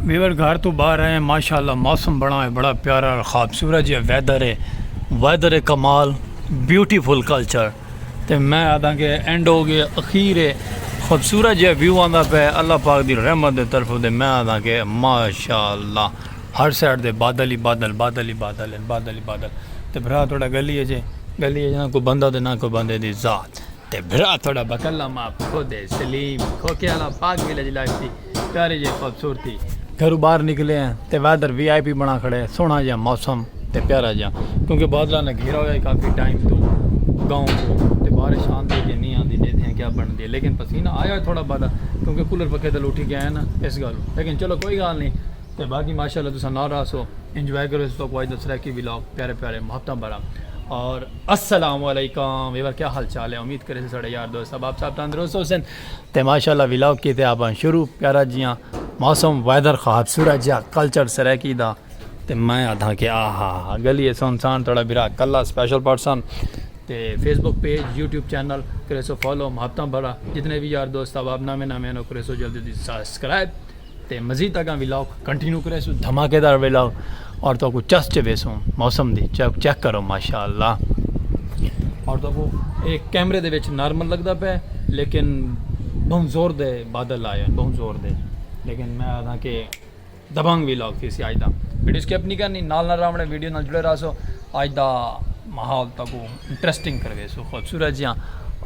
Weaver घर तो बाहर आए हैं माशाल्लाह, मौसम बड़ा है, बड़ा प्यारा और खूबसूरत है, वेदर है कमाल, ब्यूटीफुल कल्चर। तो मैं आदा कि एंड हो गया अखीर है, खूबसूरत जो व्यू आता पे अल्लाह पाक की रहमत की तरफ दे। मैं आदा कि माशाल्लाह हर साइड दे बादल ही बादल, बादल ही बादल है, बादल ही बादल। तो भरा थोड़ा गली है ना कोई बंदा तो ना कोई बंदे की जात। ते भरा थोड़ा बकल्ला माँ खुद है सलीम खोके वाला पाक विलेज लाइफ थी प्यारी जी खूबसूरती। घरों बाहर निकले हैं तो वेदर VIP बना खड़े है, सोहना जहा मौसम ते प्यारा जहा, क्योंकि बादलों ने घेरा हुआ है काफ़ी टाइम तो गाँव को। तो बारिश आती कि नहीं आती देखते हैं क्या बनती है, लेकिन पसीना आया है थोड़ा बड़ा क्योंकि कूलर पखे तो उठी गया है ना इस गल। लेकिन चलो कोई गल नहीं। तो बाकी माशाल्लाह तुम ना रहो इंजॉय करो इस वक्त वाइज दसरा की व्लॉग प्यारे प्यारे मोहब्बत भरा। और अस्सलाम वालेकुम वीवर, क्या हाल चाल है? उम्मीद करे साढ़े यार दोस्त अब आप सब तंदुरुस्त हो सन। तो माशाल्लाह व्लॉग की थे आप शुरू प्यारा जियाँ मौसम वेदर खूबसूरत जहा कल्चर सराकी दा। तो मैं आधा कि आहा गली है सुनसान थोड़ा बिरा कला स्पेशल पर्सन। तो फेसबुक पेज यूट्यूब चैनल करे सो फॉलो मोहब्बत भरा। जितने भी यार दोस्त अब आप नवे नवे करे सो जल्दी सब्सक्राइब। तो मज़ीद तक व्लॉग कंटिन्यू करे सो धमाकेदार व्लॉग और तो कुछ चस्ट वेसो मौसम दी चेक करो माशाल्लाह। और तो वो एक कैमरे दे विच नॉर्मल लगता पे लेकिन बहुत जोर दे बादल आए बहुत जोर दे। लेकिन मैं आदा कि दबंग व्लॉग थी सी अज का वीडियो स्किप नहीं करनी नाल अपने वीडियो नाल जुड़े रहो सो। अज का माहौल तक इंटरेस्टिंग करवे सो खूबसूरत जहा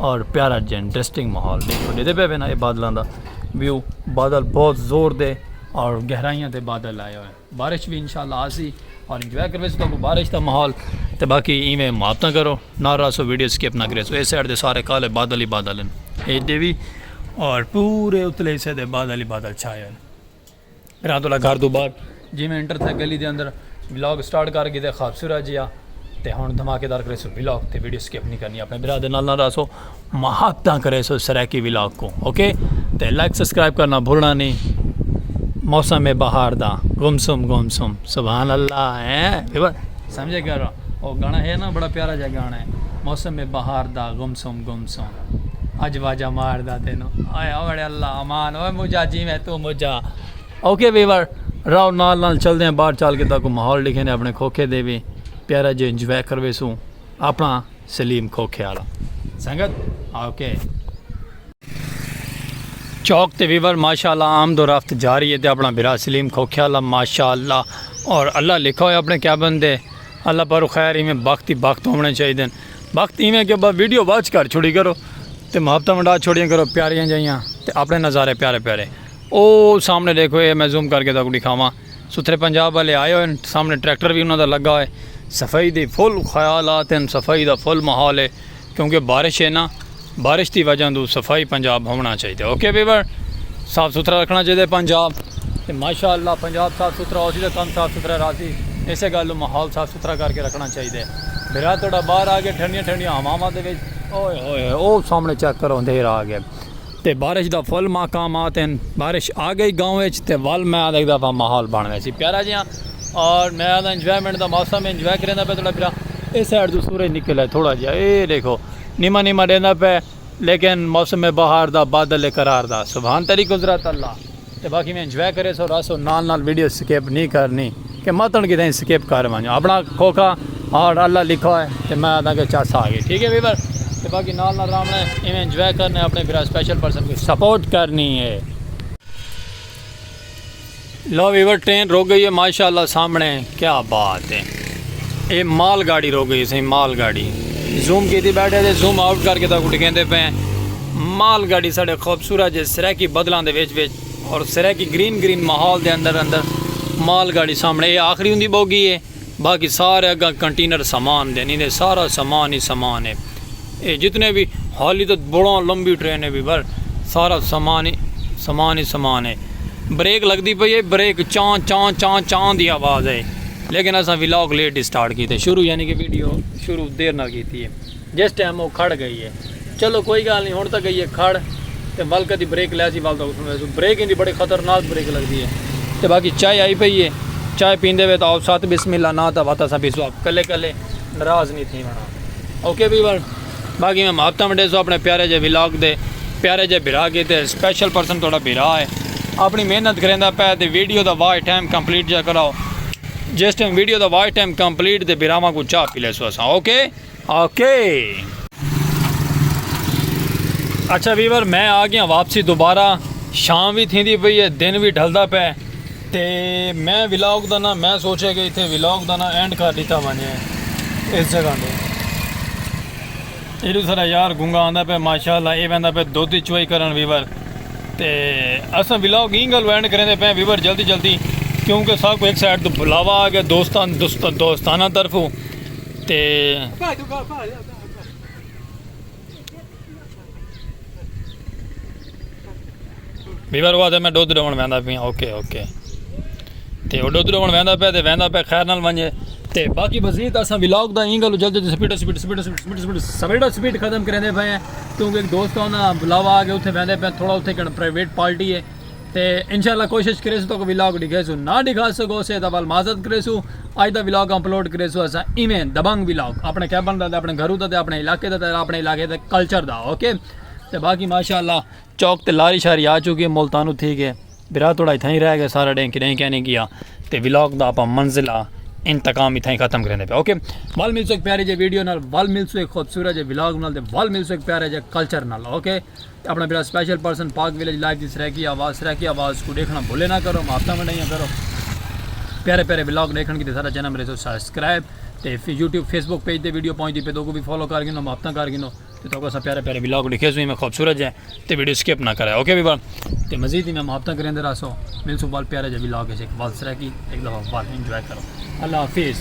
और प्यारा जहा इंटरेस्टिंग माहौल देखो देते पे ना ये बादलों का व्यू। बादल बहुत जोर दे और गहराइयाँ ते बादल आए हुए, बारिश भी इंशाल्लाह आसी और इंजॉय करवे सो तो बारिश का माहौल। तो बाकी इवें मुआवता करो ना रहा सो वीडियो स्किप ना करे सो। इस साइड दे सारे काले बादल ही बादल हैं एडे भी और पूरे उतले हिस्से दे बादल ही बादल छाए हैं। रात वाला घर तो बाहर जिमें इंटर थे गली के अंदर व्लॉग स्टार्ट कर गए खूबसूरत जिहा। तो हुण धमाकेदार करे सो व्लॉग तो वीडियो स्किप नहीं करनी अपने बिरा दे नाल ना रहा सो मुआवता करे सो सराकी व्लॉग को। ओके तो लाइक सब्सक्राइब करना भूलना नहीं। मौसम में बहार दा गुमसुम सुभान अल्लाह है समझे कर रहा वो गाना है ना बड़ा प्यारा जहा गाना है। मौसम में बहार दा गुमसुम अज वाजा मार दा तेनो आए बड़े अल्लाह अमान ओए मुझा जी मैं तू मुझा। ओके वीवर राव नाल चलते हैं बाहर चल के तक माहौल लिखे ने अपने खोखे दे भी प्यारा जो इंजॉय करवे सूँ अपना सलीम खोखे वाला संगत। ओके चौक ते वीवर माशाल्लाह आमदो रफ्त जारी है। तो अपना बिरा सलीम खोखे वाला माशाल्लाह और अल्लाह लिखा हो अपने क्या बंदे अल्लाह पर खैर इवें वक्त ही वक्त होने चाहिए। वक्त इवें कि बस वीडियो बाच कर छोड़ी करो तो मुहब्बत वंडा छोड़ियाँ करो प्यारियाँ जाइयाँ तो अपने नज़ारे प्यारे प्यारे। ओ सामने देखो ये मैं जूम करके तक दिखावा सुथरे पंजाब वाले आए हुए सामने ट्रैक्टर भी उन्होंने लगा है। सफाई दी फुल ख्यालात हैं, सफाई का फुल माहौल है क्योंकि बारिश है ना बारिश की वजह तो सफाई पंजाब होना चाहिए। ओके वीवर साफ़ सुथरा रखना चाहिए पंजाब तो माशाल्लाह पंजाब साफ़ सुथरा हो तो कम साफ़ सुथरा रासी इस गल माहौल साफ़ सुथरा करके रखना चाहिए। बिरा थोड़ा बाहर आ गया ठंडिया ठंडिया हवावां दे विच ओए ओ सामने चेक करो अंधेर आ गया। तो बारिश का फुल मकामात हैं, बारिश आ गई गाँव तो वल मैं एक दफ़ा माहौल बन गया प्यारा जिहा और मैं आदा इंजॉयमेंट का मौसम इंजॉय करेंदा पे थोड़ा बिरा। इस साइड तो सूरज निकल है थोड़ा जहा ये देखो नीमा नीमा देना पे लेकिन मौसम में बहार दा बादल करार दा सुभान तेरी कुदरत अल्लाह। तो बाकी मैं इंजॉय करे सो रसो नाल नाल स्किप नहीं करनी कि मतन कि स्किप कर वजो अपना खोखा और अल्लाह लिखा है तो मैं आदा कि चस आ गई ठीक है वीवर। तो बाकी नाल नाल रामना इवें इंजॉय करना अपने बिरा स्पेशल पर्सन को सपोर्ट करनी है। लो वीवर ट्रेन रुक गई है माशाल्लाह सामने क्या बात है ये माल गाड़ी रुक गई सही माल गाड़ी जूम की थी बैठे थे जूम आउट करके तक कहते पे माल गाड़ी साढ़े खूबसूरत जे सराकी बदलों के विच और सराकी ग्रीन माहौल के अंदर माल गाड़ी सामने ये आखिरी होंगी बोगी है। बाकी सारे अगर कंटेनर सामान दे नहीं दे सारा सामान ही सामान है ये जितने भी हाली तो बड़ा लंबी ट्रेन है भी बर सारा सामान ही सामान है। ब्रेक लगती पई है ब्रेक चां चां चां चां की आवाज़ है लेकिन असा व्लॉग लेट स्टार्ट किए शुरू यानी कि वीडियो शुरू देर ना की है जिस टाइम वो खड़ गई है। चलो कोई गल नहीं हुण तक गई है खड़ तो वल कदी ब्रेक लै सी वल तो ब्रेक इनकी बड़ी खतरनाक ब्रेक लगती है। तो बाकी चाय आई पई है चाय पींदे हुए तो आओ साथ बिस्मिल्लाह ना तो बात असा पीसो आप कले कले नाराज़ नहीं थी बना। ओके वीवर बाकी मैं मुआवता मंडे सो अपने प्यारे जे व्लॉग दे प्यारे जे बिरा के स्पेशल पर्सन थोड़ा बिरा है अपनी मेहनत करेंदा पे ते वीडियो दा वाच टाइम कंप्लीट जा कराओ जिस टाइम वीडियो दा वाच टाइम कंप्लीट ते बिरामा को चाह पी लेसो असां ओके ओके। अच्छा वीवर मैं आ गया वापसी दोबारा शाम भी थी पई है दिन भी ढलदा पे ते मैं व्लॉग दा ना मैं सोचा कि इत्थे व्लॉग दा ना एंड कर दिता वने इस जगह ते एडू सारा यार गुंगा आंदा पे माशाल्लाह ये वेंदा पे दुध दी चुवाई करन वीवर ते असां व्लॉग इंगल एंड करेंदे पे वीवर जल्दी जल्दी क्योंकि सब को एक साइड तो बुलावा आ गया दोस्ताना तरफों ते वीवर हुआ तो मैं दुध डोण वेंदा पिया ओके ओके ते वो दुध डोण वेंदा पे खैर नाल वने ते बाकी मजीद असां व्लॉग दा इंगल जल्दी स्पीड खत्म करेंदे पे क्योंकि एक दोस्त ना बुलावा आ गया उत्थे वेंदे पे थोड़ा उत्थे कण प्राइवेट पार्टी है ते इंशाल्लाह कोशिश करे तो व्लॉग दिखेसु ना दिखा सको से दवाल माजत करेसु आज दा व्लॉग अपलोड करेसु असां इवें दबंग व्लॉग अपने कैबन दा अपने घरों दा अपने इलाके दा अपने इलाके दा कल्चर दा ओके। ते बाकी माशाल्लाह चौक ते लारी शारी आ चुकी है मुल्तानू थी गए बिरा थोड़ा इतना ही रह गया सारा डेंकी डेंकी नहीं किया ते व्लॉग दा आप मंजिला इंतकाम इतना ही खत्म करेंदे पे ओके। वाल मिल सो एक प्यारे जे वीडियो नाल वाल मिल सो एक खूबसूरत जे व्लॉग नाल ते वाल मिल सो एक प्यारे जे कल्चर नाल ओके। अपना मेरा स्पेशल पर्सन पाक विलेज लाइव जिस रह की आवाज़ को देखना भूले ना करो माफता में नहीं करो प्यारे प्यारे व्लॉग देखने की सारा चैनल मेरे सब्सक्राइब ते यूट्यूब फेसबुक पेज ते वीडियो पहुंचती पे तो को भी फॉलो कर गिनो माफता कर गिनो तो प्यारे प्यारे व्लॉग लिखे हुए मैं खूबसूरत है तो वीडियो स्किप ना करे ओके भी बार तो मजीद ही मैं माफता करेंदे रहो मिल सो बाल प्यारे जो व्लॉग है एक बाल सर की एक दफ़ा बाल इंजॉय करो अल्लाह हाफिज़।